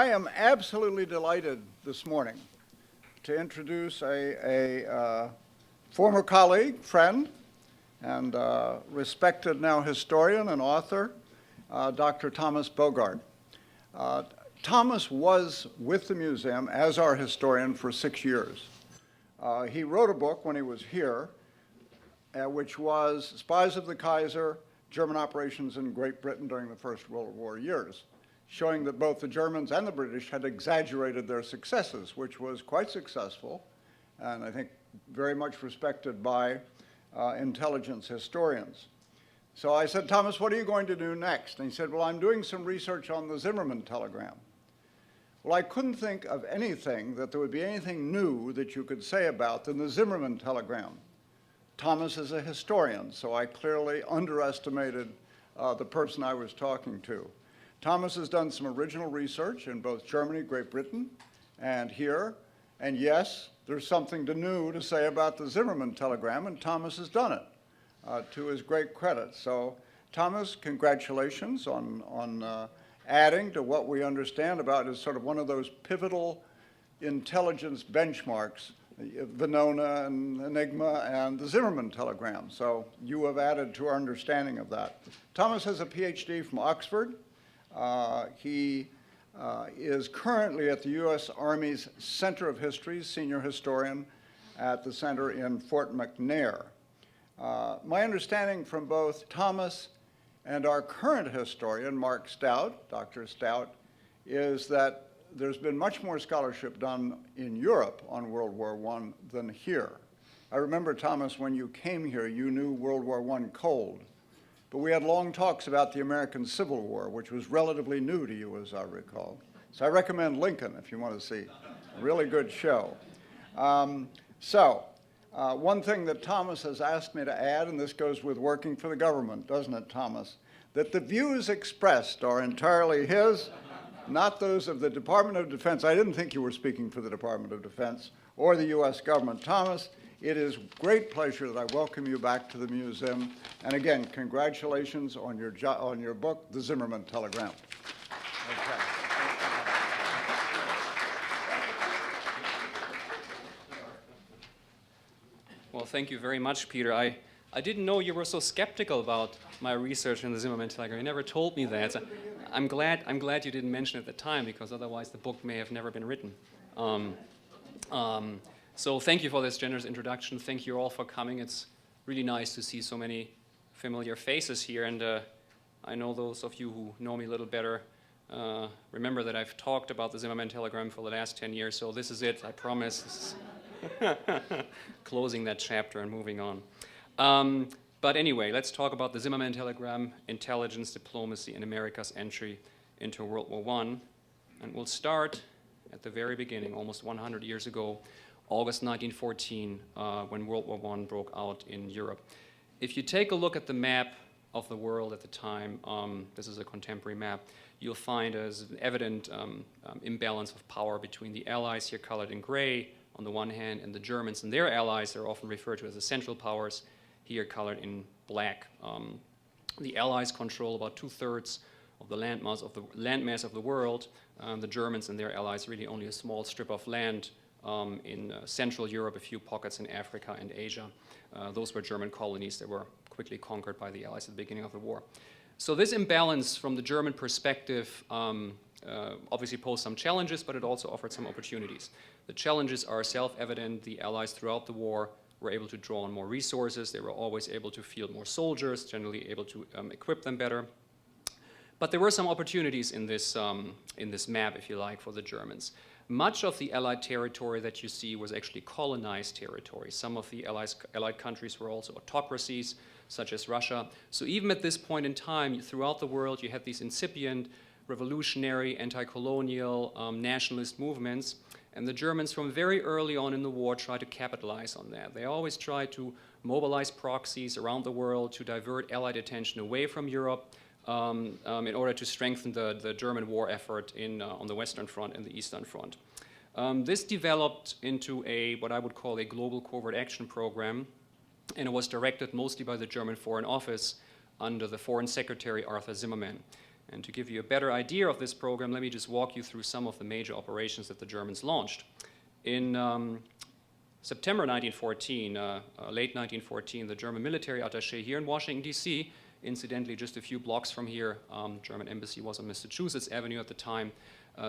I am absolutely delighted this morning to introduce a former colleague, friend, and respected now historian and author, Dr. Thomas Bogart. Thomas was with the museum as our historian for 6 years. He wrote a book when he was here, which was Spies of the Kaiser, German Operations in Great Britain during the First World War years, showing that both the Germans and the British had exaggerated their successes, which was quite successful, and I think very much respected by intelligence historians. So I said, Thomas, what are you going to do next? And he said, well, I'm doing some research on the Zimmermann telegram. Well, I couldn't think of anything that there would be anything new that you could say about than the Zimmermann telegram. Thomas is a historian, so I clearly underestimated the person I was talking to. Thomas has done some original research in both Germany, Great Britain, and here. And yes, there's something new to say about the Zimmermann telegram, and Thomas has done it, to his great credit. So, Thomas, congratulations on adding to what we understand about as sort of one of those pivotal intelligence benchmarks, Venona and Enigma and the Zimmermann telegram. So you have added to our understanding of that. Thomas has a PhD from Oxford. He is currently at the U.S. Army's Center of History, senior historian at the center in Fort McNair. My understanding from both Thomas and our current historian, Mark Stout, Dr. Stout, is that there's been much more scholarship done in Europe on World War I than here. I remember, Thomas, when you came here, you knew World War I cold. But we had long talks about the American Civil War, which was relatively new to you, as I recall. So I recommend Lincoln if you want to see a really good show. One thing that Thomas has asked me to add, and this goes with working for the government, doesn't it, Thomas, that the views expressed are entirely his, not those of the Department of Defense. I didn't think you were speaking for the Department of Defense or the U.S. government. Thomas, it is great pleasure that I welcome you back to the museum. And again, congratulations on your book, The Zimmermann Telegram. Okay. Well, thank you very much, Peter. I didn't know you were so skeptical about my research in the Zimmermann telegram. You never told me that. I'm glad you didn't mention it at the time, because otherwise the book may have never been written. So thank you for this generous introduction. Thank you all for coming. It's really nice to see so many familiar faces here, and I know those of you who know me a little better remember that I've talked about the Zimmermann telegram for the last 10 years, so this is it, I promise. Closing that chapter and moving on. But anyway, let's talk about the Zimmermann telegram, intelligence, diplomacy, and America's entry into World War I. And we'll start at the very beginning, almost 100 years ago, August 1914, when World War I broke out in Europe. If you take a look at the map of the world at the time, this is a contemporary map, you'll find as an evident imbalance of power between the Allies, here colored in gray, on the one hand, and the Germans and their allies. They're often referred to as the Central Powers, here colored in black. The Allies control about 2/3 of the landmass of the world. The Germans and their allies really only a small strip of land in Central Europe, a few pockets in Africa and Asia. Those were German colonies that were quickly conquered by the Allies at the beginning of the war. So this imbalance from the German perspective obviously posed some challenges, but it also offered some opportunities. The challenges are self-evident. The Allies throughout the war were able to draw on more resources. They were always able to field more soldiers, generally able to equip them better. But there were some opportunities in this map, if you like, for the Germans. Much of the Allied territory that you see was actually colonized territory. Some of the Allied countries were also autocracies, such as Russia. So even at this point in time, throughout the world, you had these incipient revolutionary, anti-colonial, nationalist movements. And the Germans, from very early on in the war, tried to capitalize on that. They always tried to mobilize proxies around the world to divert Allied attention away from Europe in order to strengthen the German war effort on the Western Front and the Eastern Front. This developed into what I would call a global covert action program, and it was directed mostly by the German Foreign Office under the Foreign Secretary Arthur Zimmermann. And to give you a better idea of this program, let me just walk you through some of the major operations that the Germans launched. In September 1914, late 1914, the German military attaché here in Washington, D.C., incidentally just a few blocks from here, German embassy was on Massachusetts Avenue at the time,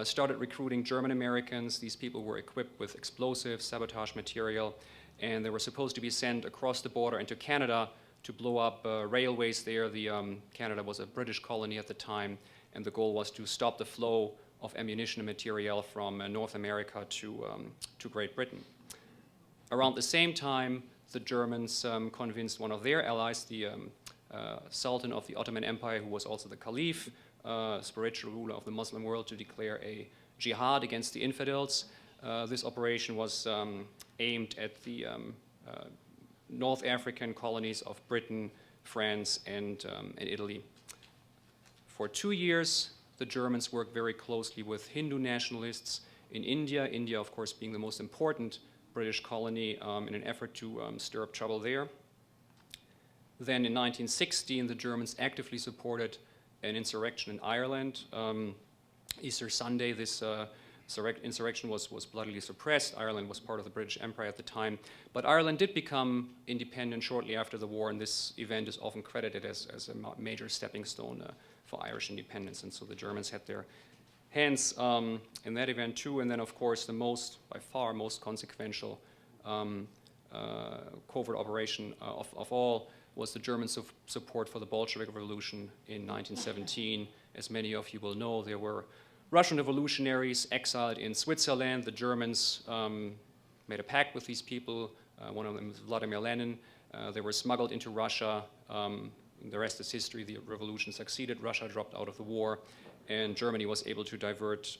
started recruiting German Americans. These people were equipped with explosives, sabotage material, and they were supposed to be sent across the border into Canada to blow up railways there. Canada was a British colony at the time, and the goal was to stop the flow of ammunition and material from North America to Great Britain. Around the same time, the Germans convinced one of their allies, the Sultan of the Ottoman Empire, who was also the Caliph, spiritual ruler of the Muslim world, to declare a jihad against the infidels. This operation was aimed at the North African colonies of Britain, France, and Italy. For 2 years, the Germans worked very closely with Hindu nationalists in India, India, of course, being the most important British colony, in an effort to stir up trouble there. Then in 1916, the Germans actively supported an insurrection in Ireland. Easter Sunday, this insurrection was bloodily suppressed. Ireland was part of the British Empire at the time. But Ireland did become independent shortly after the war, and this event is often credited as a major stepping stone for Irish independence. And so the Germans had their hands in that event too. And then, of course, by far most consequential covert operation of all was the German support for the Bolshevik Revolution in 1917. As many of you will know, there were Russian revolutionaries exiled in Switzerland. The Germans made a pact with these people. One of them was Vladimir Lenin. They were smuggled into Russia. The rest is history. The revolution succeeded. Russia dropped out of the war, and Germany was able to divert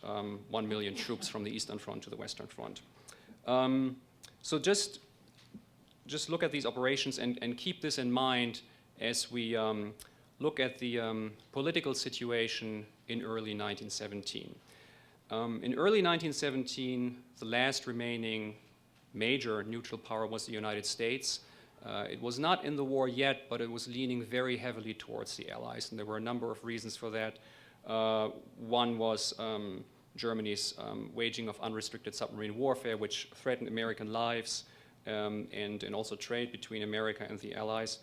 1 million troops from the Eastern Front to the Western Front. So just look at these operations and keep this in mind as we look at the political situation in early 1917. In early 1917, the last remaining major neutral power was the United States. It was not in the war yet, but it was leaning very heavily towards the Allies, and there were a number of reasons for that. One was Germany's waging of unrestricted submarine warfare, which threatened American lives and also trade between America and the Allies.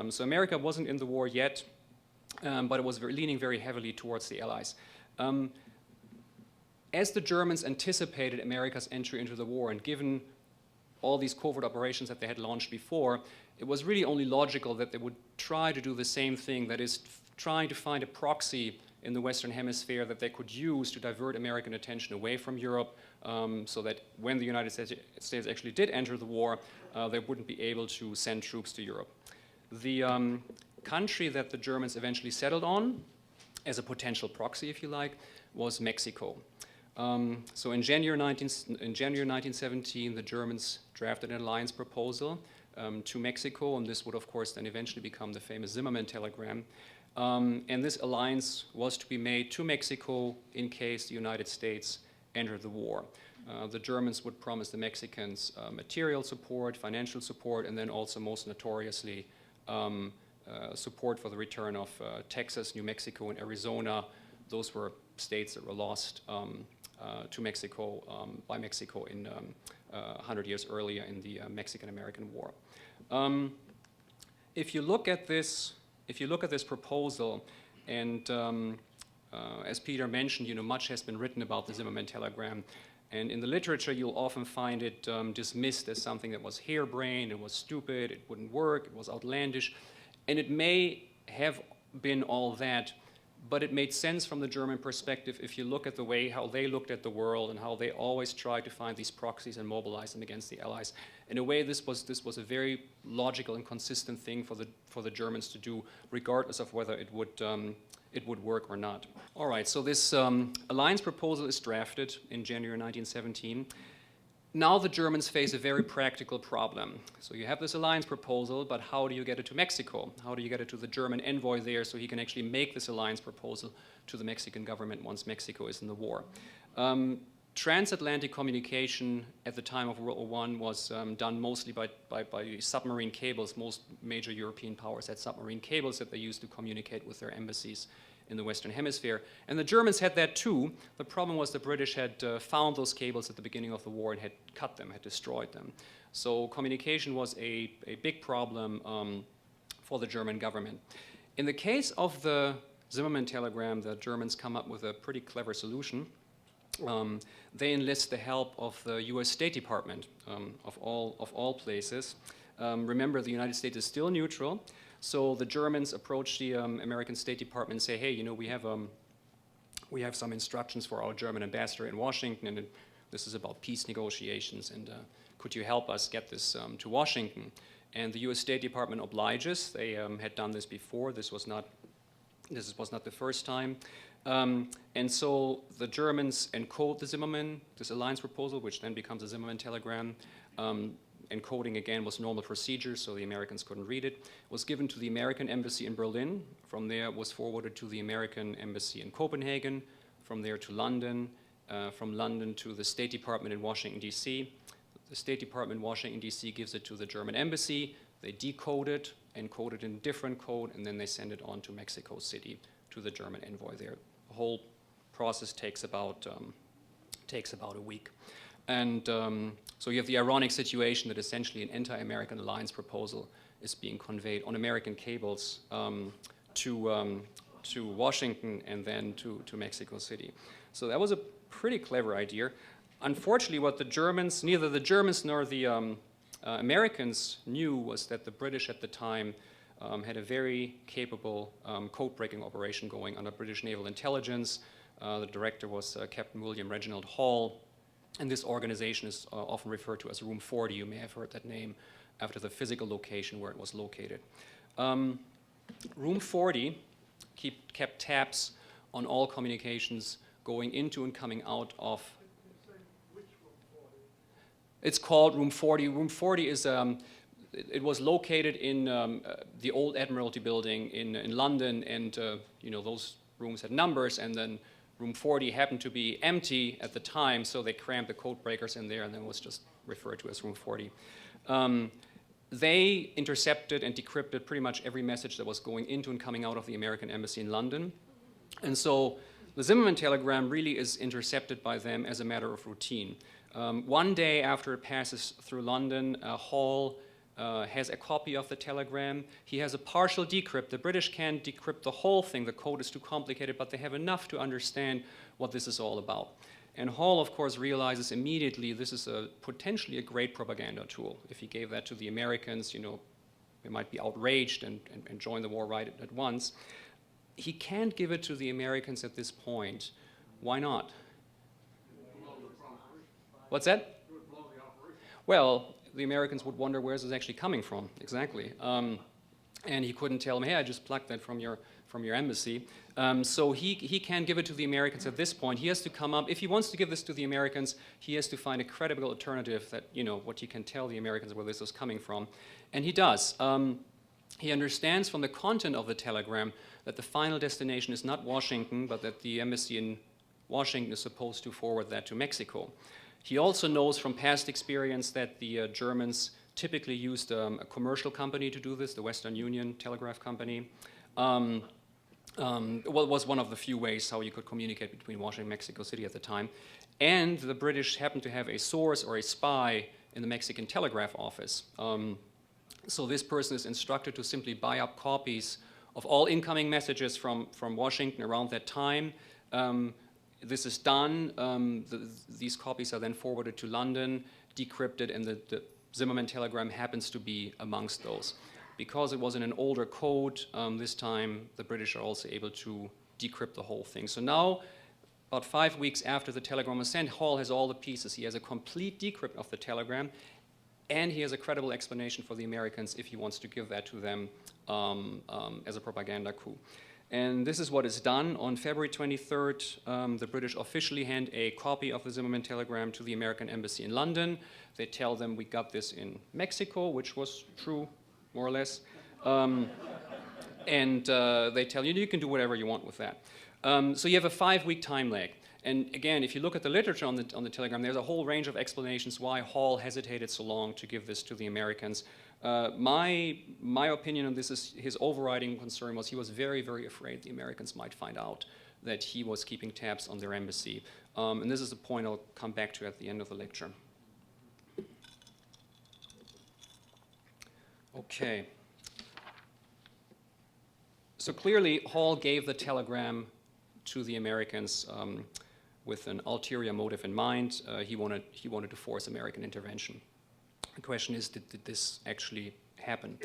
So America wasn't in the war yet, but it was leaning very heavily towards the Allies. As the Germans anticipated America's entry into the war, and given all these covert operations that they had launched before, it was really only logical that they would try to do the same thing, that is, trying to find a proxy in the Western Hemisphere that they could use to divert American attention away from Europe, so that when the United States actually did enter the war, they wouldn't be able to send troops to Europe. The country that the Germans eventually settled on, as a potential proxy, if you like, was Mexico. So in January 1917, the Germans drafted an alliance proposal to Mexico, and this would, of course, then eventually become the famous Zimmermann telegram. And this alliance was to be made to Mexico in case the United States entered the war. The Germans would promise the Mexicans material support, financial support, and then also, most notoriously, support for the return of Texas, New Mexico, and Arizona. Those were states that were lost to Mexico by Mexico in 100 years earlier in the Mexican-American War. If you look at this proposal, and as Peter mentioned, much has been written about the Zimmermann telegram, and in the literature you'll often find it dismissed as something that was harebrained, it was stupid, it wouldn't work, it was outlandish, and it may have been all that, but it made sense from the German perspective if you look at the way how they looked at the world and how they always tried to find these proxies and mobilize them against the Allies. In a way, this was a very logical and consistent thing for the Germans to do, regardless of whether it would work or not. All right, so this alliance proposal is drafted in January 1917. Now the Germans face a very practical problem. So you have this alliance proposal, but how do you get it to Mexico? How do you get it to the German envoy there so he can actually make this alliance proposal to the Mexican government once Mexico is in the war? Transatlantic communication at the time of World War I was done mostly by submarine cables. Most major European powers had submarine cables that they used to communicate with their embassies in the Western Hemisphere. And the Germans had that too. The problem was the British had found those cables at the beginning of the war and had cut them, had destroyed them. So communication was a big problem for the German government. In the case of the Zimmermann telegram, the Germans come up with a pretty clever solution. They enlist the help of the U.S. State Department, of all places. Remember, the United States is still neutral, so the Germans approach the American State Department and say, hey, you know, we have some instructions for our German ambassador in Washington, and this is about peace negotiations, and could you help us get this to Washington? And the U.S. State Department obliges. They had done this before. This was not the first time. And so the Germans encode the Zimmermann, this alliance proposal, which then becomes a Zimmermann telegram. Encoding, again, was normal procedure, so the Americans couldn't read it. It was given to the American embassy in Berlin. From there, it was forwarded to the American embassy in Copenhagen. From there to London. From London to the State Department in Washington, D.C. The State Department in Washington, D.C. gives it to the German embassy. They decode it, encode it in different code, and then they send it on to Mexico City to the German envoy there. The whole process takes about a week. And so you have the ironic situation that essentially an anti-American alliance proposal is being conveyed on American cables to Washington and then to Mexico City. So that was a pretty clever idea. Unfortunately, what the Germans, neither the Germans nor the Americans knew was that the British at the time had a very capable code-breaking operation going under British naval intelligence. The director was Captain William Reginald Hall, and this organization is often referred to as Room 40. You may have heard that name after the physical location where it was located. Room 40 kept tabs on all communications going into and coming out of. It's called Room 40. Room 40 is, it was located in the old Admiralty building in London, and you know, those rooms had numbers, and then Room 40 happened to be empty at the time, so they crammed the code breakers in there, and then it was just referred to as Room 40. They intercepted and decrypted pretty much every message that was going into and coming out of the American embassy in London. And so the Zimmermann telegram really is intercepted by them as a matter of routine. One day after it passes through London, Hall has a copy of the telegram. He has a partial decrypt. The British can't decrypt the whole thing. The code is too complicated, but they have enough to understand what this is all about. And Hall, of course, realizes immediately this is potentially a great propaganda tool. If he gave that to the Americans, you know, they might be outraged and join the war right at once. He can't give it to the Americans at this point. Why not? What's that? Well, the Americans would wonder where this is actually coming from, exactly. And he couldn't tell them, hey, I just plucked that from your embassy. So he can't give it to the Americans at this point. He has to come up, if he wants to give this to the Americans, he has to find a credible alternative that, you know, what he can tell the Americans where this is coming from. And he does. He understands from the content of the telegram that the final destination is not Washington, but that the embassy in Washington is supposed to forward that to Mexico. He also knows from past experience that the Germans typically used a commercial company to do this, the Western Union Telegraph Company. Well, it was one of the few ways how you could communicate between Washington and Mexico City at the time. And the British happened to have a source or a spy in the Mexican Telegraph Office. So this person is instructed to simply buy up copies of all incoming messages from Washington around that time. This is done. These copies are then forwarded to London, decrypted, and the Zimmermann telegram happens to be amongst those. Because it was in an older code, this time the British are also able to decrypt the whole thing. So now, about 5 weeks after the telegram was sent, Hall has all the pieces. He has a complete decrypt of the telegram, and he has a credible explanation for the Americans if he wants to give that to them as a propaganda coup. And this is what is done. On February 23rd, the British officially hand a copy of the Zimmermann telegram to the American embassy in London. They tell them, we got this in Mexico, which was true, more or less. And they tell you, you can do whatever you want with that. So you have a 5-week time lag. And again, if you look at the literature on the telegram, there's a whole range of explanations why Hall hesitated so long to give this to the Americans. My opinion on this is his overriding concern was he was very, very afraid the Americans might find out that he was keeping tabs on their embassy. And this is a point I'll come back to at the end of the lecture. Okay. So clearly, Hall gave the telegram to the Americans with an ulterior motive in mind. He wanted to force American intervention. The question is, did this actually happen?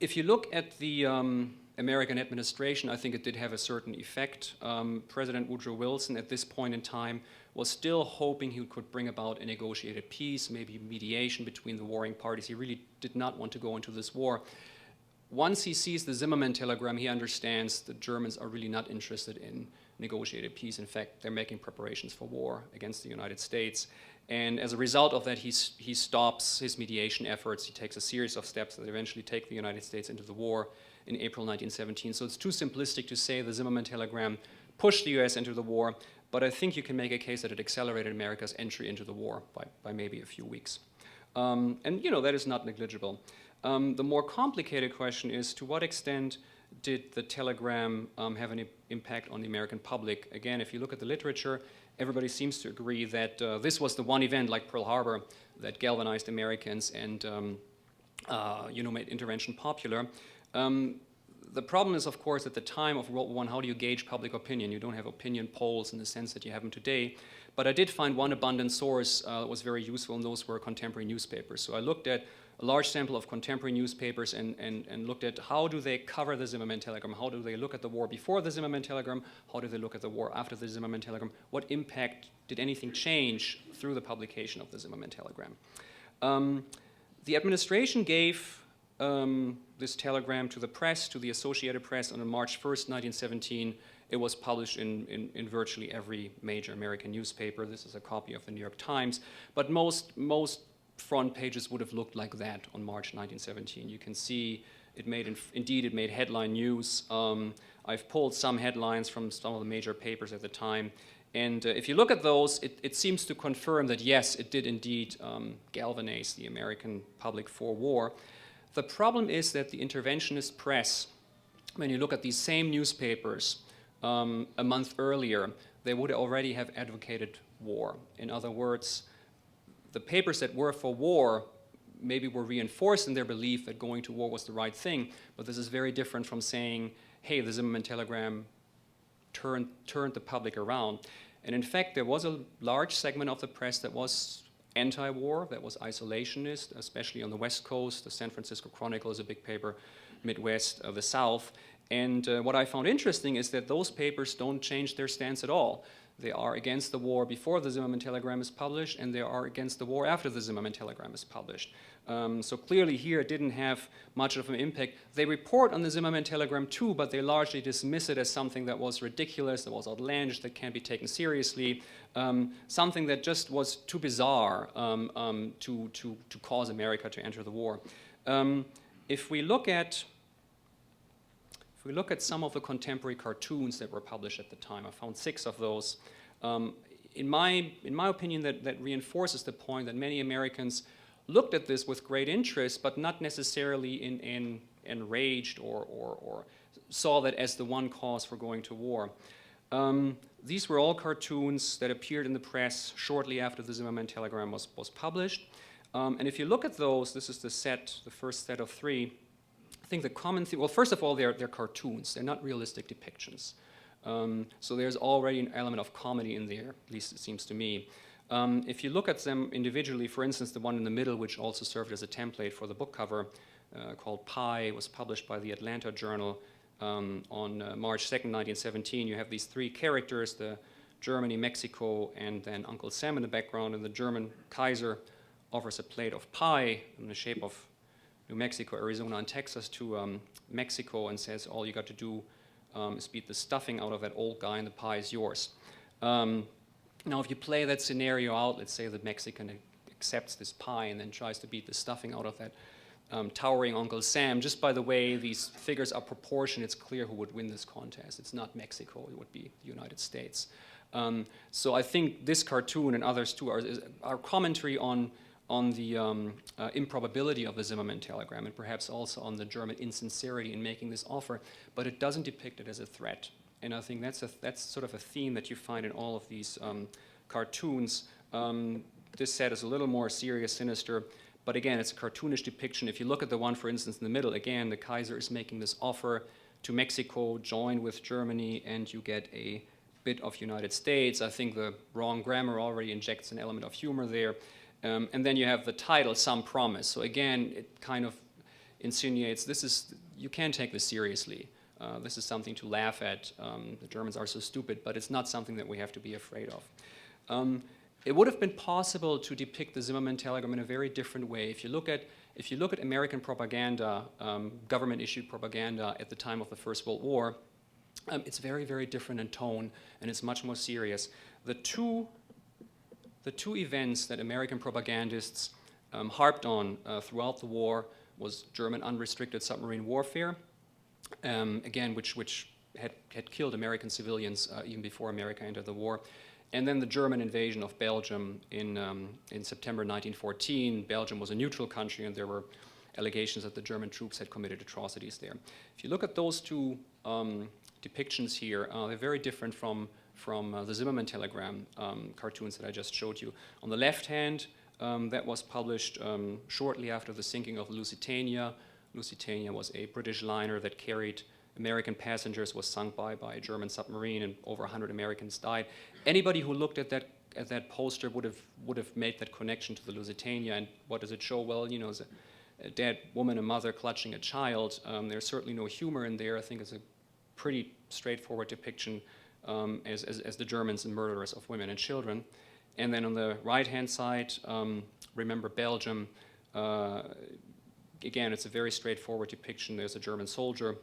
If you look at the American administration, I think it did have a certain effect. President Woodrow Wilson, at this point in time, was still hoping he could bring about a negotiated peace, maybe mediation between the warring parties. He really did not want to go into this war. Once he sees the Zimmermann telegram, he understands the Germans are really not interested in negotiated peace. In fact, they're making preparations for war against the United States. And as a result of that, he stops his mediation efforts. He takes a series of steps that eventually take the United States into the war in April 1917. So it's too simplistic to say the Zimmermann telegram pushed the US into the war, but I think you can make a case that it accelerated America's entry into the war by maybe a few weeks. And that is not negligible. The more complicated question is, to what extent did the telegram have an impact on the American public? Again, if you look at the literature, everybody seems to agree that this was the one event, like Pearl Harbor, that galvanized Americans and made intervention popular. The problem is, of course, at the time of World War I, how do you gauge public opinion? You don't have opinion polls in the sense that you have them today. But I did find one abundant source that was very useful, and those were contemporary newspapers. So I looked at a large sample of contemporary newspapers and looked at how do they cover the Zimmermann telegram, how do they look at the war before the Zimmermann telegram, how do they look at the war after the Zimmermann telegram, what impact did anything change through the publication of the Zimmermann telegram. The administration gave this telegram to the press, to the Associated Press, on March 1st, 1917. It was published in virtually every major American newspaper. This is a copy of the New York Times. But most front pages would have looked like that on March 1917. You can see it made headline news. I've pulled some headlines from some of the major papers at the time. And if you look at those, it seems to confirm that, yes, it did indeed galvanize the American public for war. The problem is that the interventionist press, when you look at these same newspapers a month earlier, they would already have advocated war. In other words, the papers that were for war maybe were reinforced in their belief that going to war was the right thing, but this is very different from saying, hey, the Zimmermann telegram turned the public around. And in fact, there was a large segment of the press that was anti-war, that was isolationist, especially on the West Coast. The San Francisco Chronicle is a big paper, Midwest, the South. And what I found interesting is that those papers don't change their stance at all. They are against the war before the Zimmermann telegram is published, and they are against the war after the Zimmermann telegram is published. So clearly here it didn't have much of an impact. They report on the Zimmermann telegram too, but they largely dismiss it as something that was ridiculous, that was outlandish, that can't be taken seriously, something that just was too bizarre to cause America to enter the war. If we look at some of the contemporary cartoons that were published at the time, I found 6 of those. In my opinion, that reinforces the point that many Americans looked at this with great interest, but not necessarily enraged or saw that as the one cause for going to war. These were all cartoons that appeared in the press shortly after the Zimmermann telegram was published. And if you look at those, this is the first set of 3. I think the common thing, well, first of all, they're cartoons. They're not realistic depictions. So there's already an element of comedy in there, at least it seems to me. If you look at them individually, for instance, the one in the middle, which also served as a template for the book cover, called Pi, was published by the Atlanta Journal on March 2nd, 1917. You have these 3 characters, the Germany, Mexico, and then Uncle Sam in the background, and the German Kaiser offers a plate of pie in the shape of New Mexico, Arizona, and Texas to Mexico and says, all you got to do is beat the stuffing out of that old guy and the pie is yours. Now, if you play that scenario out, let's say the Mexican accepts this pie and then tries to beat the stuffing out of that towering Uncle Sam. Just by the way these figures are proportioned, it's clear who would win this contest. It's not Mexico, it would be the United States. So I think this cartoon and others too are commentary on on the improbability of the Zimmermann telegram, and perhaps also on the German insincerity in making this offer, but it doesn't depict it as a threat. And I think that's sort of a theme that you find in all of these cartoons. This set is a little more serious, sinister, but again, it's a cartoonish depiction. If you look at the one, for instance, in the middle, again, the Kaiser is making this offer to Mexico, join with Germany, and you get a bit of United States. I think the wrong grammar already injects an element of humor there. And then you have the title, Some Promise. So again, it kind of insinuates you can't take this seriously. This is something to laugh at. The Germans are so stupid, but it's not something that we have to be afraid of. It would have been possible to depict the Zimmermann telegram in a very different way. If you look at American propaganda, government-issued propaganda at the time of the First World War, it's very, very different in tone, and it's much more serious. The two events that American propagandists harped on throughout the war was German unrestricted submarine warfare, again, which had killed American civilians even before America entered the war. And then the German invasion of Belgium in September 1914. Belgium was a neutral country, and there were allegations that the German troops had committed atrocities there. If you look at those two depictions here, they're very different from the Zimmermann telegram cartoons that I just showed you. On the left hand, that was published shortly after the sinking of Lusitania. Lusitania was a British liner that carried American passengers, was sunk by a German submarine, and over 100 Americans died. Anybody who looked at that poster would have made that connection to the Lusitania. And what does it show? Well, it's a dead woman, a mother clutching a child. There's certainly no humor in there. I think it's a pretty straightforward depiction as the Germans and murderers of women and children. And then on the right-hand side, remember Belgium. Again, it's a very straightforward depiction. There's a German soldier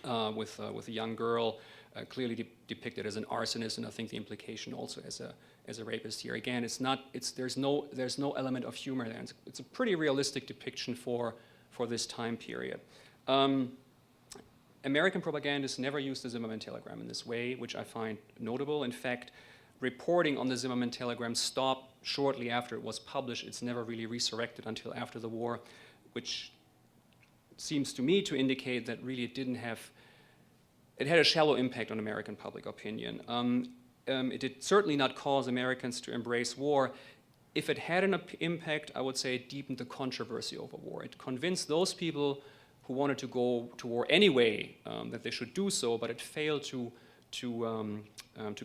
with a young girl, clearly depicted as an arsonist, and I think the implication also as a rapist here. Again, there's no element of humor there. It's a pretty realistic depiction for this time period. American propagandists never used the Zimmermann telegram in this way, which I find notable. In fact, reporting on the Zimmermann telegram stopped shortly after it was published. It's never really resurrected until after the war, which seems to me to indicate that really it had a shallow impact on American public opinion. It did certainly not cause Americans to embrace war. If it had an impact, I would say it deepened the controversy over war. It convinced those people who wanted to go to war anyway that they should do so, but it failed to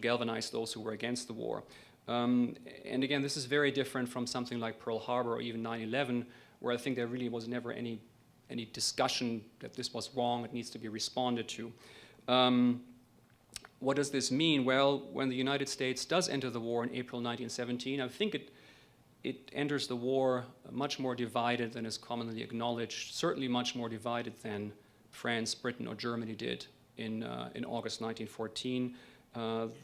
galvanize those who were against the war. And again, this is very different from something like Pearl Harbor or even 9/11, where I think there really was never any discussion that this was wrong, it needs to be responded to. What does this mean? Well, when the United States does enter the war in April 1917, I think it enters the war much more divided than is commonly acknowledged, certainly much more divided than France, Britain, or Germany did in August 1914.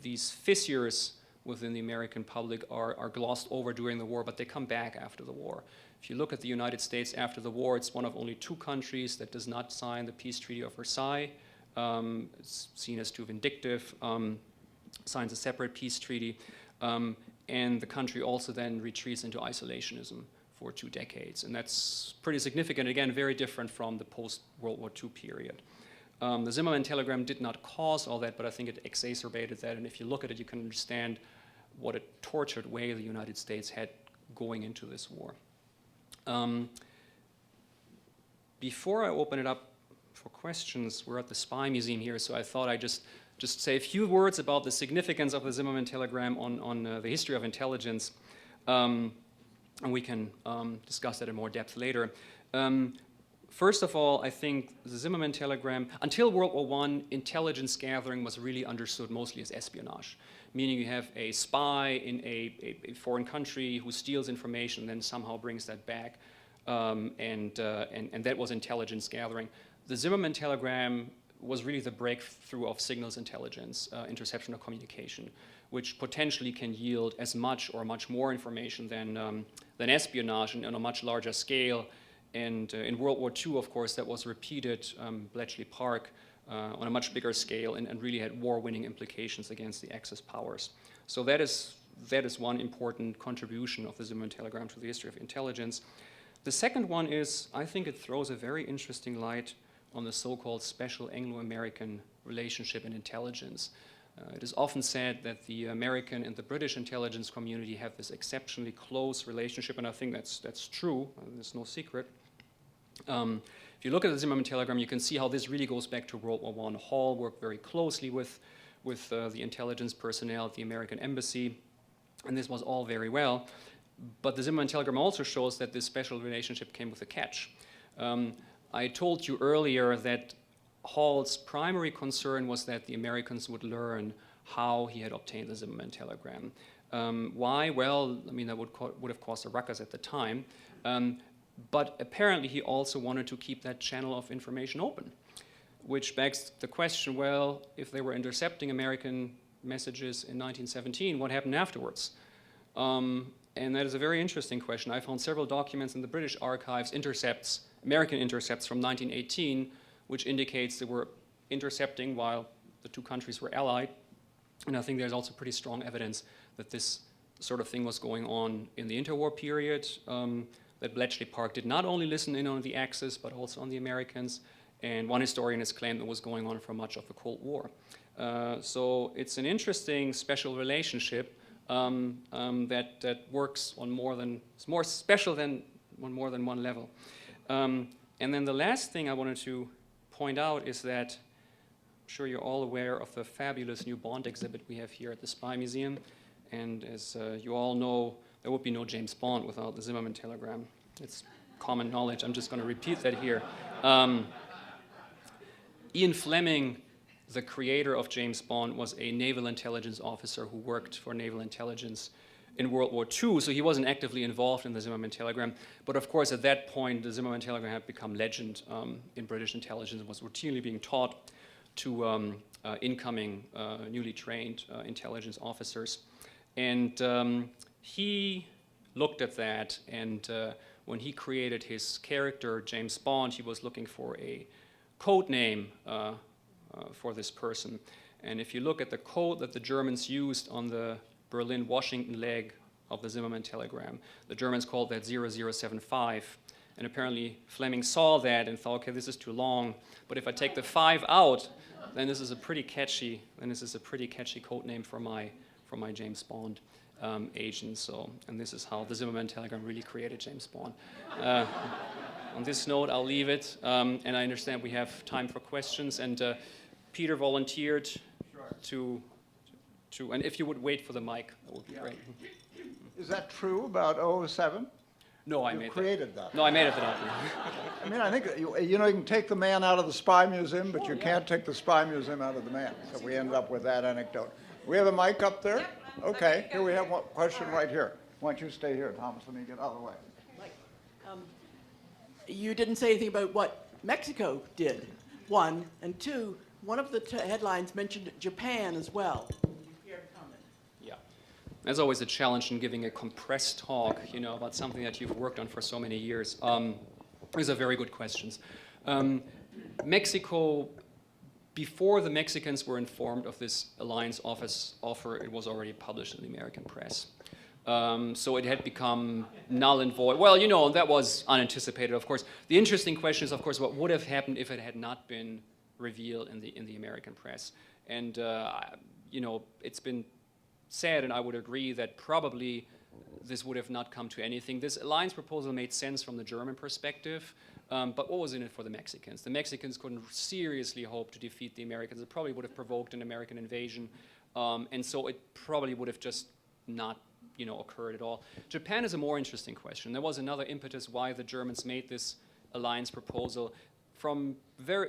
These fissures within the American public are glossed over during the war, but they come back after the war. If you look at the United States after the war, it's one of only 2 countries that does not sign the Peace Treaty of Versailles. It's seen as too vindictive, signs a separate peace treaty, and the country also then retreats into isolationism for 2 decades. And that's pretty significant, again, very different from the post-World War II period. The Zimmermann telegram did not cause all that, but I think it exacerbated that. And if you look at it, you can understand what a tortured way the United States had going into this war. Before I open it up for questions, we're at the Spy Museum here, so I thought I'd just say a few words about the significance of the Zimmermann telegram on the history of intelligence, and we can discuss that in more depth later. First of all, I think the Zimmermann telegram, until World War I, intelligence gathering was really understood mostly as espionage, meaning you have a spy in a foreign country who steals information and then somehow brings that back, and that was intelligence gathering. The Zimmermann telegram was really the breakthrough of signals intelligence, interception of communication, which potentially can yield as much or much more information than espionage and on a much larger scale. And in World War II, of course, that was repeated, Bletchley Park, on a much bigger scale and really had war-winning implications against the Axis powers. So that is that is one important contribution of the Zimmermann telegram to the history of intelligence. The second one is, I think it throws a very interesting light on the so-called special Anglo-American relationship in intelligence. It is often said that the American and the British intelligence community have this exceptionally close relationship, and I think that's true. There's no secret. If you look at the Zimmermann telegram, you can see how this really goes back to World War I. Hall worked very closely with the intelligence personnel at the American embassy, and this was all very well. But the Zimmermann telegram also shows that this special relationship came with a catch. I told you earlier that Hall's primary concern was that the Americans would learn how he had obtained the Zimmermann telegram. Why? Well, I mean, that would have caused a ruckus at the time. But apparently he also wanted to keep that channel of information open, which begs the question, well, if they were intercepting American messages in 1917, what happened afterwards? And that is a very interesting question. I found several documents in the British archives, American intercepts from 1918, which indicates they were intercepting while the two countries were allied. And I think there's also pretty strong evidence that this sort of thing was going on in the interwar period, that Bletchley Park did not only listen in on the Axis, but also on the Americans. And one historian has claimed it was going on for much of the Cold War. So it's an interesting special relationship that works on it's more special than on more than one level. And then the last thing I wanted to point out is that I'm sure you're all aware of the fabulous new Bond exhibit we have here at the Spy Museum. And as you all know, there would be no James Bond without the Zimmermann telegram. It's common knowledge. I'm just going to repeat that here. Ian Fleming, the creator of James Bond, was a naval intelligence officer who worked for naval intelligence in World War II, so he wasn't actively involved in the Zimmermann telegram. But of course, at that point, the Zimmermann telegram had become legend in British intelligence and was routinely being taught to incoming, newly trained intelligence officers. And he looked at that, and when he created his character, James Bond, he was looking for a code name for this person. And if you look at the code that the Germans used on the Berlin-Washington leg of the Zimmermann telegram, the Germans called that 0075. And apparently Fleming saw that and thought, okay, this is too long, but if I take the 5 out, then this is a pretty catchy code name for my James Bond agent. So, and this is how the Zimmermann telegram really created James Bond. On this note, I'll leave it, and I understand we have time for questions. And Peter volunteered to, and if you would wait for the mic, that would be great. Is that true about 007? No, I You made created that. No, I made it up. I mean, I think, you know, you can take the man out of the Spy Museum, but you can't take the Spy Museum out of the man. So we ended up with that anecdote. We have a mic up there? Okay, here we have one question right here. Why don't you stay here, Thomas? Let me get out of the way. You didn't say anything about what Mexico did, one, and two, one of the headlines mentioned Japan as well. Yeah. There's always a challenge in giving a compressed talk, you know, about something that you've worked on for so many years. These are very good questions. Mexico, before the Mexicans were informed of this alliance offer, it was already published in the American press. So it had become null and void. Well, you know, that was unanticipated, of course. The interesting question is, of course, what would have happened if it had not been revealed in the American press? And, you know, it's been said, and I would agree, that probably this would have not come to anything. This alliance proposal made sense from the German perspective, but what was in it for the Mexicans? The Mexicans couldn't seriously hope to defeat the Americans. It probably would have provoked an American invasion, and so it probably would have just not, you know, occurred at all. Japan is a more interesting question. There was another impetus why the Germans made this alliance proposal.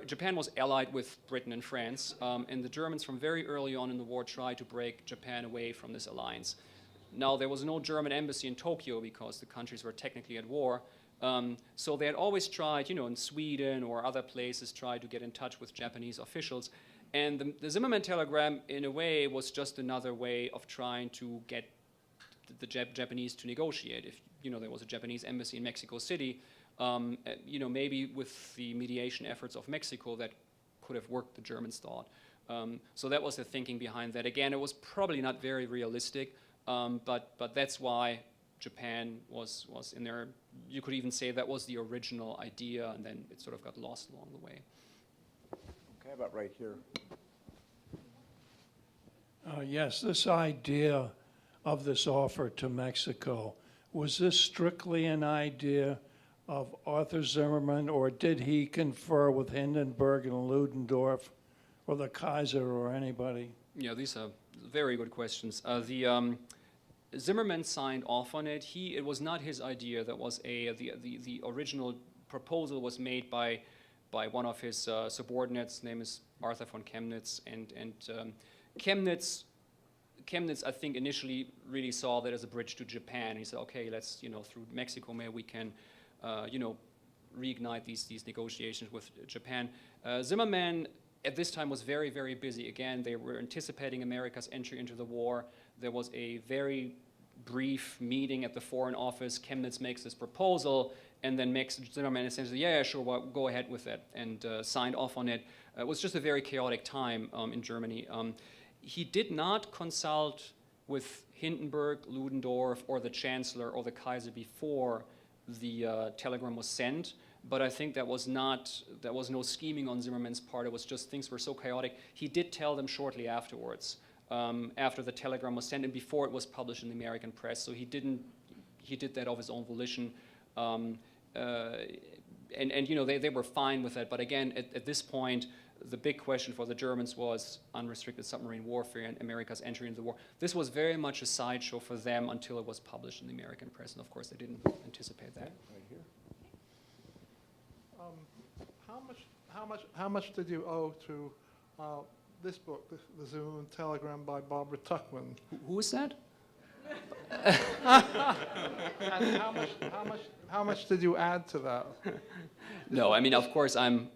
Japan was allied with Britain and France, and the Germans from very early on in the war tried to break Japan away from this alliance. Now, there was no German embassy in Tokyo because the countries were technically at war, so they had always tried, you know, in Sweden or other places, tried to get in touch with Japanese officials. And the Zimmermann telegram, in a way, was just another way of trying to get the Japanese to negotiate. If, you know, there was a Japanese embassy in Mexico City, you know, maybe with the mediation efforts of Mexico, that could have worked, the Germans thought. So that was the thinking behind that. Again, it was probably not very realistic, But that's why Japan was in there. You could even say that was the original idea, and then it sort of got lost along the way. Okay, about right here. Yes, this idea of this offer to Mexico, was this strictly an idea of Arthur Zimmermann, or did he confer with Hindenburg and Ludendorff or the Kaiser or anybody? Yeah, these are very good questions. Zimmermann signed off on it. It was not his idea. That was the original proposal was made by one of his subordinates. His name is Arthur von Chemnitz, and Chemnitz, I think, initially really saw that as a bridge to Japan. He said, okay, let's, through Mexico, maybe we can, reignite these negotiations with Japan. Zimmermann at this time was very, very busy. Again, they were anticipating America's entry into the war. There was a very brief meeting at the Foreign Office. Chemnitz makes this proposal, and then Zimmermann essentially, yeah, sure, well, go ahead with it, and signed off on it. It was just a very chaotic time in Germany. He did not consult with Hindenburg, Ludendorff, or the Chancellor or the Kaiser before the telegram was sent, but I think that was no scheming on Zimmermann's part. It was just things were so chaotic. He did tell them shortly afterwards, after the telegram was sent and before it was published in the American press. So he did that of his own volition, and they were fine with that. But again, at this point, the big question for the Germans was unrestricted submarine warfare and America's entry into the war. This was very much a sideshow for them until it was published in the American press, and of course they didn't anticipate that. Right here. How much did you owe to this book, the Zimmermann Telegram by Barbara Tuchman? Who is that? And how much did you add to that? No, I mean, of course, I'm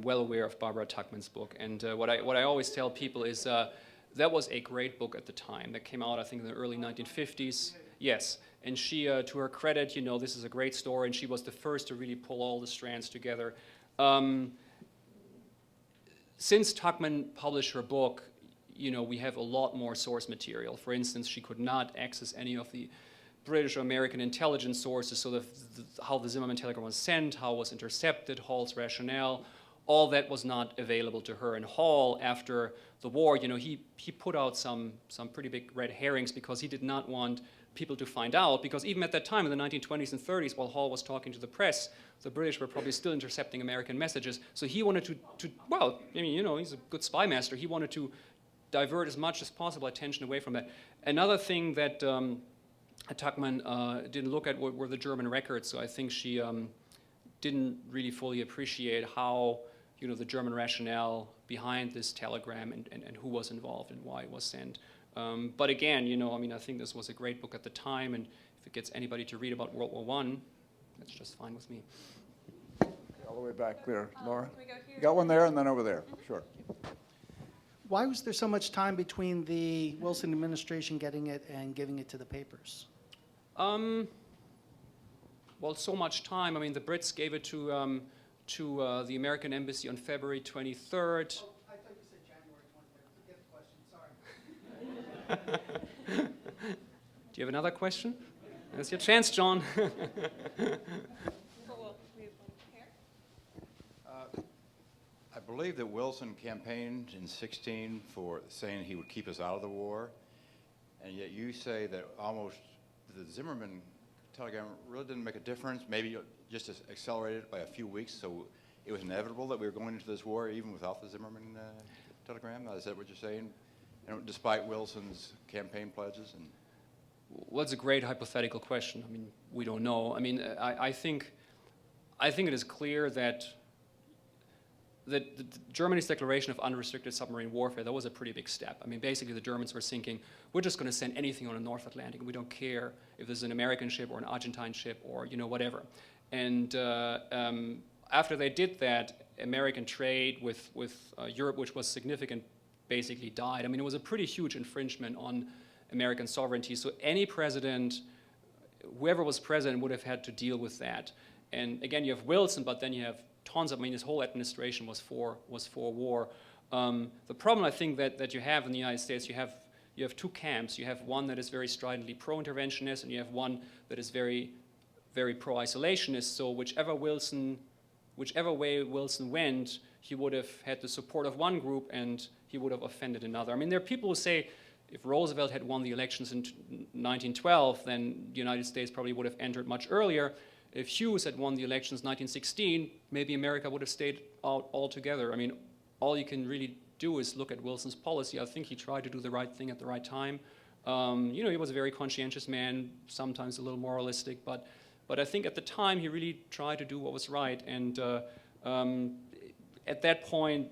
well aware of Barbara Tuchman's book, and what I always tell people is that was a great book at the time. That came out, I think, in the early 1950s. Yes, and she, to her credit, this is a great story, and she was the first to really pull all the strands together. Since Tuchman published her book, we have a lot more source material. For instance, she could not access any of the British or American intelligence sources, so how the Zimmermann telegram was sent, how it was intercepted, Hall's rationale, all that was not available to her. And Hall, after the war, he put out some pretty big red herrings because he did not want people to find out, because even at that time, in the 1920s and 30s, while Hall was talking to the press, the British were probably still intercepting American messages. So he wanted he's a good spy master. He wanted to divert as much as possible attention away from that. Another thing that Tuchman didn't look at were the German records, so I think she didn't really fully appreciate how the German rationale behind this telegram and who was involved and why it was sent. But again, I think this was a great book at the time, and if it gets anybody to read about World War I, that's just fine with me. Okay, all the way back there, Laura. Can we go here? You got one there and then over there. Sure. Why was there so much time between the Wilson administration getting it and giving it to the papers? Well, so much time. I mean, the Brits gave it to the American embassy on February 23rd. I thought you said January 23rd. Forget the question, sorry. Do you have another question? That's your chance, John. Cool. We have one here. I believe that Wilson campaigned in 16 for saying he would keep us out of the war, and yet you say that almost the Zimmermann telegram really didn't make a difference, maybe just accelerated it by a few weeks, so it was inevitable that we were going into this war even without the Zimmermann telegram? Is that what you're saying? Despite Wilson's campaign pledges? Well, it's a great hypothetical question. I mean, we don't know. I mean, I think it is clear that Germany's declaration of unrestricted submarine warfare, that was a pretty big step. I mean, basically the Germans were thinking, we're just going to send anything on the North Atlantic, and we don't care if this is an American ship or an Argentine ship or, whatever. And after they did that, American trade with Europe, which was significant, basically died. I mean, it was a pretty huge infringement on American sovereignty. So any president, whoever was president, would have had to deal with that. And again, you have Wilson, but then you have tons of, his whole administration was for war. The problem I think that you have in the United States, you have you have two camps. You have one that is very stridently pro-interventionist, and you have one that is very, very pro-isolationist. So whichever way Wilson went, he would have had the support of one group and he would have offended another. I mean, there are people who say if Roosevelt had won the elections in 1912, then the United States probably would have entered much earlier. If Hughes had won the elections in 1916, maybe America would have stayed out altogether. I mean, all you can really do is look at Wilson's policy. I think he tried to do the right thing at the right time. You know, he was a very conscientious man, sometimes a little moralistic, but I think at the time he really tried to do what was right. And at that point,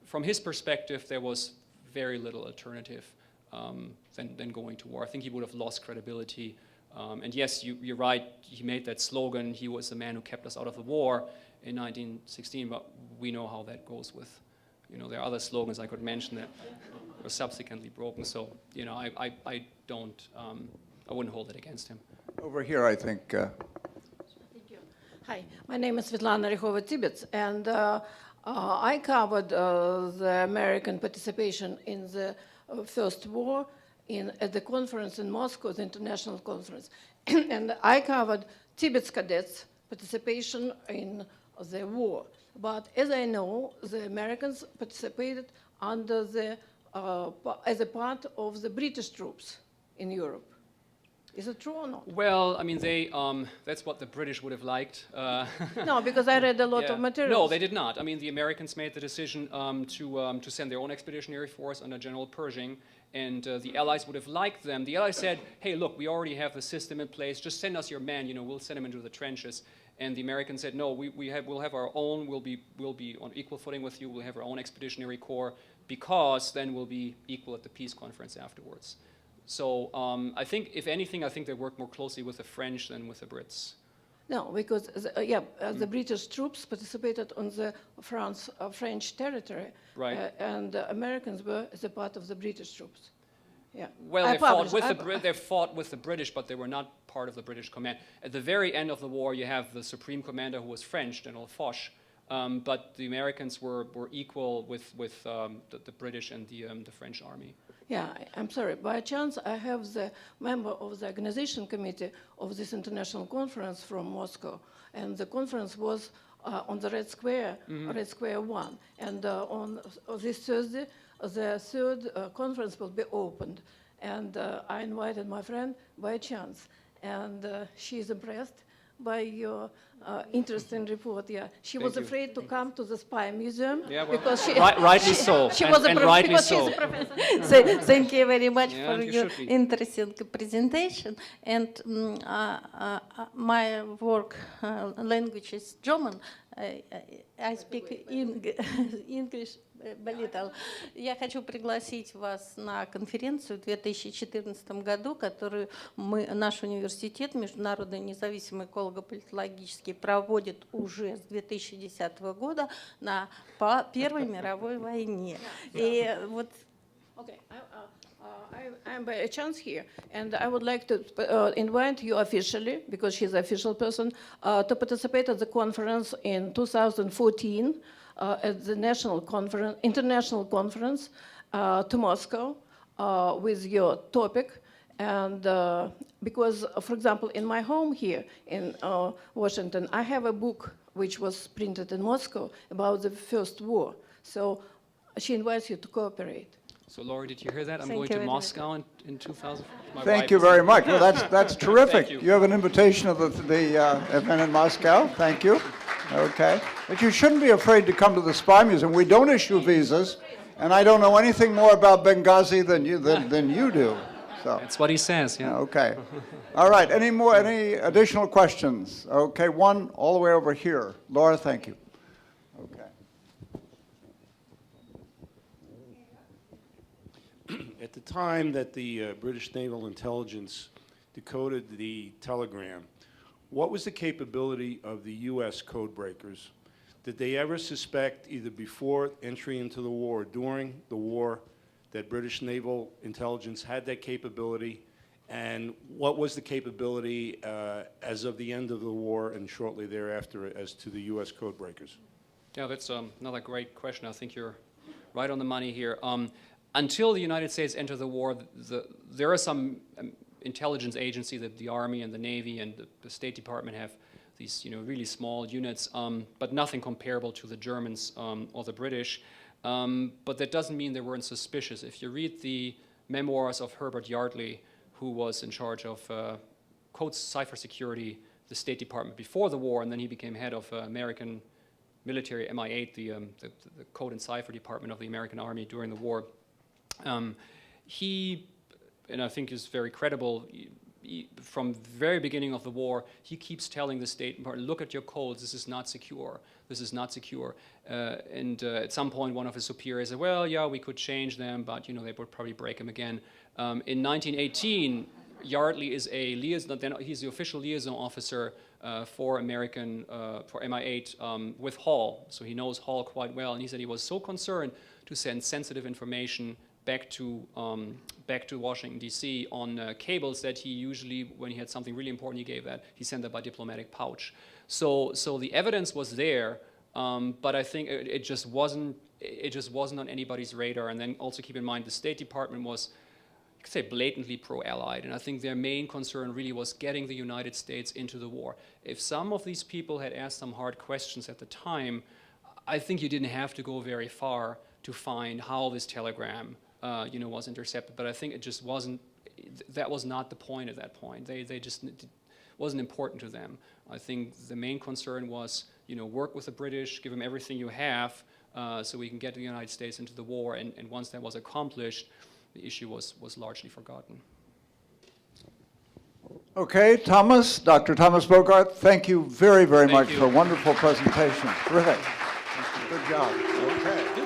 from his perspective, there was very little alternative than going to war. I think he would have lost credibility. And yes, you're right, he made that slogan, he was the man who kept us out of the war in 1916, but we know how that goes with, you know, there are other slogans I could mention that were subsequently broken. So, you know, I wouldn't hold it against him. Over here, I think. Thank you. Hi, my name is Ruslan Arachova, and I covered the American participation in the First War at the conference in Moscow, the international conference. And I covered Tibet's cadets' participation in the war. But as I know, the Americans participated under as a part of the British troops in Europe. Is it true or not? Well, I mean, that's what the British would have liked. No, because I read a lot of materials. No, they did not. I mean, the Americans made the decision to send their own expeditionary force under General Pershing, and the Allies would have liked them. The Allies said, hey, look, we already have the system in place. Just send us your men. You know, we'll send them into the trenches. And the Americans said, no, we'll have our own. We'll be on equal footing with you. We'll have our own expeditionary corps, because then we'll be equal at the peace conference afterwards. So I think, if anything, I think they worked more closely with the French than with the Brits. No, because the British troops participated on the French territory, Right. and the Americans were as a part of the British troops. Yeah. Well, they fought with the British, but they were not part of the British command. At the very end of the war, you have the supreme commander who was French, General Foch, but the Americans were equal with the British and the French army. Yeah, I'm sorry. By chance, I have the member of the organization committee of this international conference from Moscow, and the conference was on the Red Square, Red Square 1. And on this Thursday, the third conference will be opened. And I invited my friend by chance, and she is impressed by your interesting report. Yeah, she was afraid to come to the Spy Museum, Yeah, well, because she rightly so, she was and a rightly because so. she's a professor. Thank you very much Yeah, for you your should be. interesting presentation. And my work language is German. I speak English a little. Я хочу пригласить вас на конференцию в 2014 году, которую наш университет, Международный независимый эколого-политологический, проводит уже с 2010 года по Первой мировой войне. И вот. Okay, I'm by a chance here, and I would like to invite you officially, because she's the official person, to participate at the conference in 2014 at the international conference to Moscow with your topic. And because, for example, in my home here in Washington, I have a book which was printed in Moscow about the First War. So she invites you to cooperate. So, Laurie, did you hear that? I'm Thank going you to very Moscow in 2000. My Thank wife you is- very much. Well, that's terrific. you. You have an invitation of the event in Moscow. Thank you. Okay. But you shouldn't be afraid to come to the Spy Museum. We don't issue visas, and I don't know anything more about Benghazi than you do. So. That's what he says, yeah. Okay. All right. Any additional questions? Okay. One all the way over here. Laura, thank you. Okay. At the time that the British Naval Intelligence decoded the telegram, what was the capability of the U.S. code breakers? Did they ever suspect, either before entry into the war or during the war, that British Naval Intelligence had that capability? And what was the capability as of the end of the war and shortly thereafter as to the U.S. code breakers? Yeah, that's another great question. I think you're right on the money here. until the United States entered the war, there are some intelligence agencies, that the Army and the Navy and the State Department have these, really small units, but nothing comparable to the Germans or the British. But that doesn't mean they weren't suspicious. If you read the memoirs of Herbert Yardley, who was in charge of code cipher security, the State Department before the war, and then he became head of American military MI8, the code and cipher department of the American Army during the war. He, and I think is very credible, from the very beginning of the war, he keeps telling the State Department, look at your codes, this is not secure, this is not secure. And at some point, one of his superiors said, well, yeah, we could change them, but they would probably break them again. In 1918, Yardley is a liaison, then he's the official liaison officer for for MI8 with Hall. So he knows Hall quite well, and he said he was so concerned to send sensitive information back to Washington, D.C. on cables that he usually, when he had something really important, he sent that by diplomatic pouch. So the evidence was there, but I think it just wasn't on anybody's radar. And then also keep in mind, the State Department was, you could say, blatantly pro-Allied, and I think their main concern really was getting the United States into the war. If some of these people had asked some hard questions at the time, I think you didn't have to go very far to find how this telegram was intercepted, but I think it just wasn't, that was not the point at that point. They just, it wasn't important to them. I think the main concern was, work with the British, give them everything you have, so we can get the United States into the war, and once that was accomplished, the issue was largely forgotten. Okay, Dr. Thomas Bogart, thank you very, very much you. for a wonderful presentation. Terrific. Good job. Okay.